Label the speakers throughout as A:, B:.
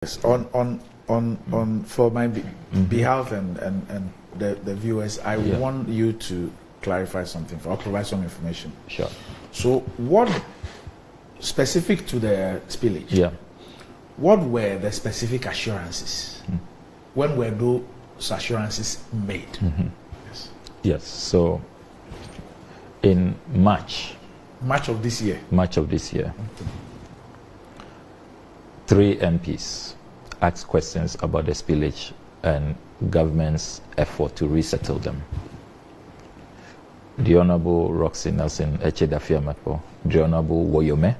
A: Yes, on for my behalf and the viewers, I want you to clarify something or provide some information.
B: Sure.
A: So, what specific to the spillage?
B: Yeah.
A: What were the specific assurances? When were those assurances made?
B: Yes. Yes. So, in March
A: of this year.
B: Three MPs asked questions about the spillage and government's effort to resettle them. The Honorable Roxy Nelson Echedafiamatpo, the Honorable Woyome,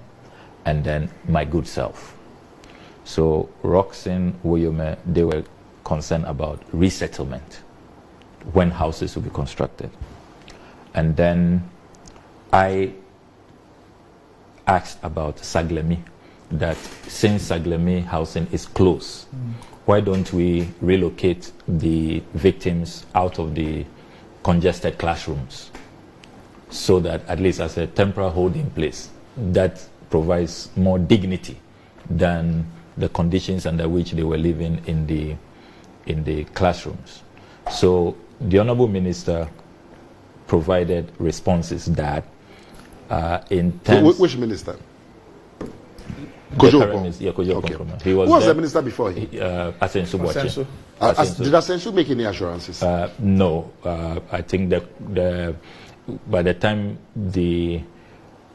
B: and then my good self. So Roxy and Woyome, they were concerned about resettlement, when houses will be constructed. And then I asked about Saglemi, that since Saglemi housing is closed, why don't we relocate the victims out of the congested classrooms so that at least as a temporary holding place that provides more dignity than the conditions under which they were living in the classrooms. So the Honorable Minister provided responses that in terms...
C: Which minister?
B: Kojo
C: okay. He was Who was the minister before him?
B: Asensu Boache.
C: Did Asensu make any assurances?
B: No. I think that by the time the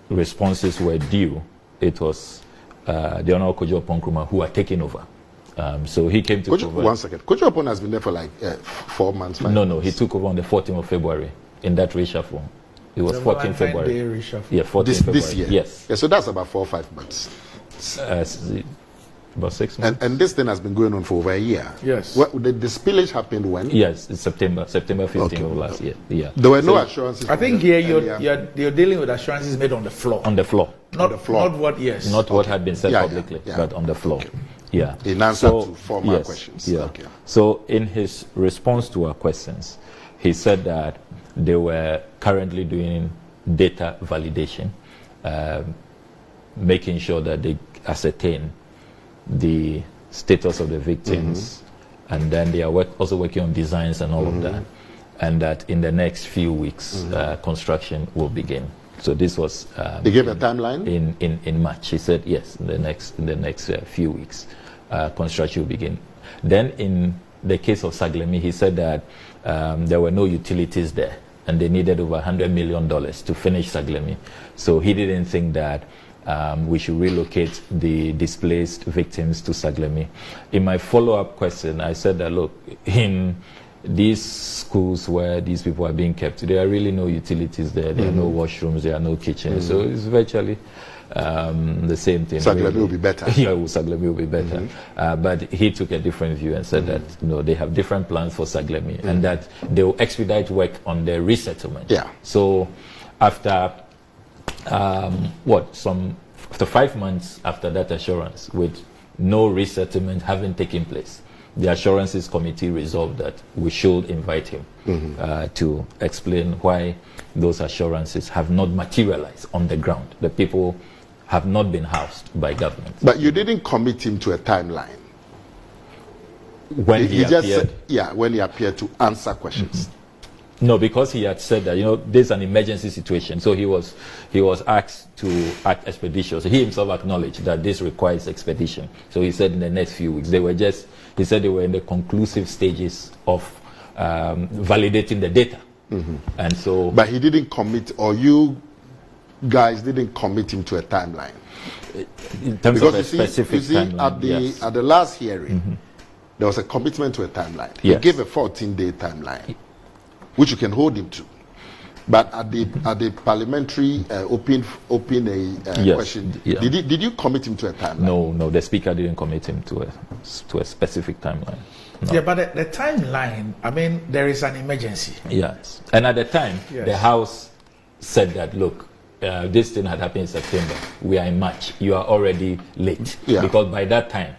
B: responses were due, it was the Honorable Kojo Nkrumah who had taken over. So he came to provide...
C: One second. Kojo Nkrumah has been there for like 4 months, 5 months.
B: No, he took over on the 14th of February in that reshuffle. It was 14th February.
A: Yeah,
B: 14th February.
C: This year?
B: Yes.
C: Yeah, so that's about 4 or 5 months.
B: About 6 months.
C: And this thing has been going on for over a year.
A: Yes.
C: The spillage happened when?
B: Yes, it's September 15th of last year. Yeah.
C: There were no assurances.
A: I think here you're dealing with assurances made on the floor.
B: On the floor.
A: Not what
B: what had been said publicly, but on the floor.
C: Okay.
B: Yeah.
C: In answer to former questions.
B: Yeah. Okay. So in his response to our questions, he said that they were currently doing data validation, making sure that they ascertain the status of the victims, and then they are also working on designs and all of that, and that in the next few weeks construction will begin. So this was
C: they gave a timeline
B: in March. He said yes, in the next few weeks construction will begin. Then in the case of Saglemi, he said that there were no utilities there and they needed over $100 million to finish Saglemi. So he didn't think that we should relocate the displaced victims to Saglemi. In my follow-up question, I said that, look, in these schools where these people are being kept, there are really no utilities there. There are no washrooms, there are no kitchens. So it's virtually the same thing.
C: Saglemi will be better.
B: Yeah, Saglemi will be better. But he took a different view and said that they have different plans for Saglemi and that they will expedite work on their resettlement.
C: Yeah.
B: So after after 5 months after that assurance, with no resettlement having taken place, the assurances committee resolved that we should invite him to explain why those assurances have not materialized on the ground. The people have not been housed by government.
C: But you didn't commit him to a timeline.
B: When he appeared?
C: When he appeared to answer questions.
B: No, because he had said that, there's an emergency situation. So he was asked to act expeditious. He himself acknowledged that this requires expedition. So he said in the next few weeks, he said they were in the conclusive stages of validating the data. And so...
C: But he didn't commit, or you guys didn't commit him to a timeline?
B: In terms of a specific timeline,
C: at the last hearing, there was a commitment to a timeline.
B: Yes.
C: He gave a 14-day timeline, which you can hold him to. But at the parliamentary open question, did you commit him to a timeline?
B: No, the speaker didn't commit him to a specific timeline. No.
A: Yeah, but the timeline, there is an emergency.
B: Yes. And at the time, the House said that, look, this thing had happened in September. We are in March. You are already late.
C: Yeah.
B: Because by that time,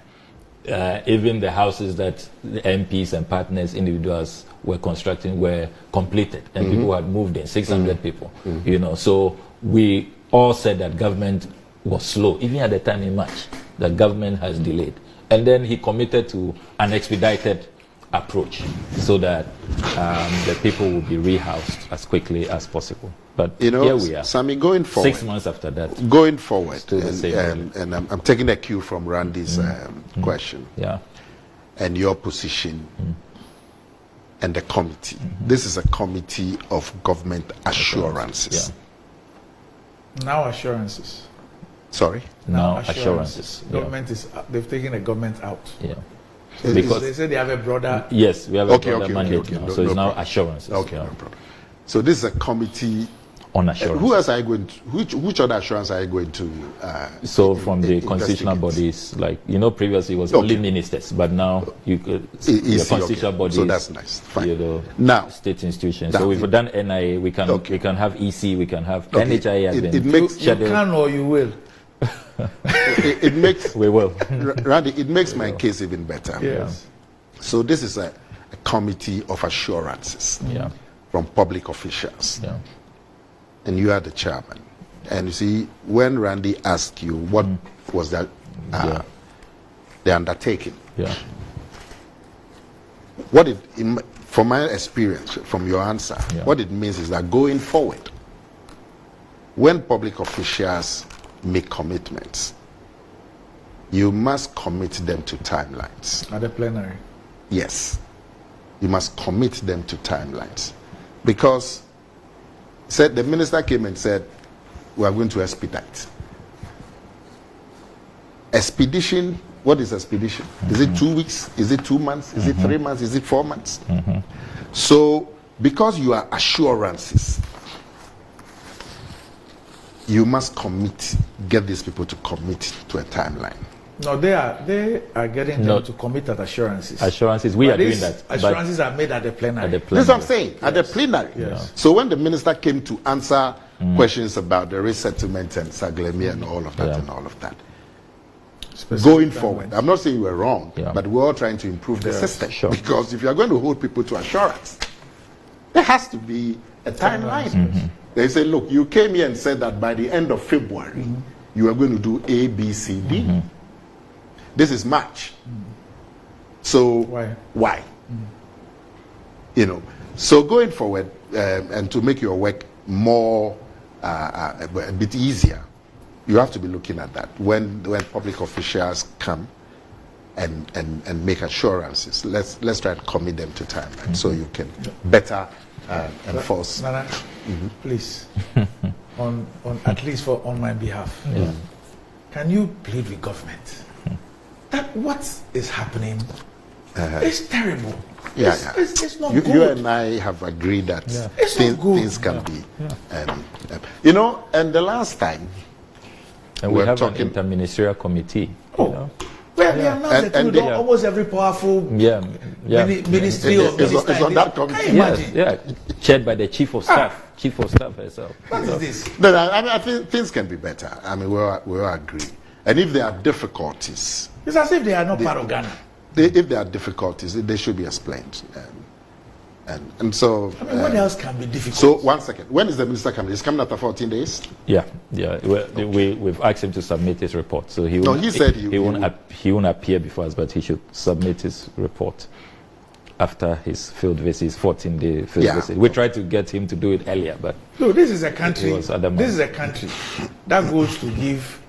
B: even the houses that the MPs and partners, individuals were constructing were completed and people had moved in, 600 people, So we all said that government was slow, even at the time in March, that government has delayed. And then he committed to an expedited approach so that the people will be rehoused as quickly as possible. But here we are.
C: Sammy, going forward.
B: 6 months after that.
C: Going forward,
B: and
C: I'm taking a cue from Randy's question.
B: Yeah.
C: And your position and the committee. This is a committee of government assurances.
B: Yeah.
A: Now assurances.
C: Sorry?
B: Now assurances.
A: Government is, they've taken the government out.
B: Yeah.
A: Because they say they have a broader.
B: Yes, we have a broader mandate now.
C: No,
B: so it's now
C: problem.
B: assurances.
C: Okay, no problem. So this is a committee
B: on assurance.
C: Who else are you going to, which other assurance are you going to
B: so from the constitutional bodies, like, previously it was only ministers, but now you could the constitutional bodies.
C: So that's nice. Fine.
B: Now state institutions. So we've done NIA, we can have EC, we can have NHIA.
C: It makes
A: you can or you will.
C: it makes
B: we will.
C: Randy, it makes my case even better.
A: Yes.
C: So this is a committee of assurances from public officials.
B: Yeah.
C: And you are the chairman. And you see, when Randy asked you what was that the undertaking, what it, from my experience, from your answer, what it means is that going forward, when public officials make commitments, you must commit them to timelines.
A: At the plenary.
C: Yes. You must commit them to timelines. Because the minister came and said, we are going to expedite. Expedition, what is expedition? Is it 2 weeks? Is it 2 months? Is it 3 months? Is it 4 months? So, because you are assurances, you must get these people to commit to a timeline.
A: No, they are getting them to commit at assurances.
B: Assurances, we are doing that.
A: Assurances are made at the plenary.
C: This is what I'm saying, at the plenary.
A: Yes.
C: So when the minister came to answer questions about the resettlement and Saglemi and all of that, going forward, I'm not saying we're wrong, but we're all trying to improve the system.
B: Sure.
C: Because if you're going to hold people to assurance, there has to be a timeline. They say, look, you came here and said that by the end of February, you are going to do A, B, C, D. This is March. So why? So going forward, and to make your work more a bit easier, you have to be looking at that when public officials come and make assurances. Let's try to commit them to time, so you can better enforce.
A: Nana, please, on at least on my behalf, can you plead with government that what is happening is terrible? It's not good.
C: You and I have agreed that things can be, and the last time,
B: and we have an interministerial committee.
A: Well, they announced that almost every powerful ministry
C: is on that committee.
A: Can you imagine?
B: Chaired by the chief of staff. Chief of staff herself.
A: What is this?
C: No, I think things can be better. I mean, we all agree. And if there are difficulties,
A: it's as if they are not part of Ghana.
C: If there are difficulties, they should be explained. And so...
A: I mean, what else can be difficult?
C: So, 1 second. When is the minister coming? He's coming after 14 days?
B: Yeah. We've asked him to submit his report. So he
C: said
B: he won't appear before us, but he should submit his report after his field visit, his 14-day field visit. We tried to get him to do it earlier, but...
A: Look, this is a country that goes to give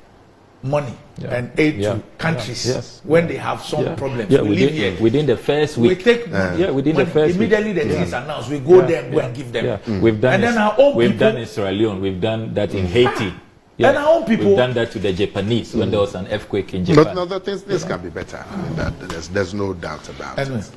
A: money and aid to countries when they have some problems.
B: Yeah, within the first week.
A: We take money.
B: Within the first
A: immediately the thing is announced, we go there and go and give them.
B: Yeah. We've done in Sierra Leone, we've done that in Haiti.
A: And our own people.
B: We've done that to the Japanese when there was an earthquake in Japan.
C: But no, this can be better. There's no doubt about it.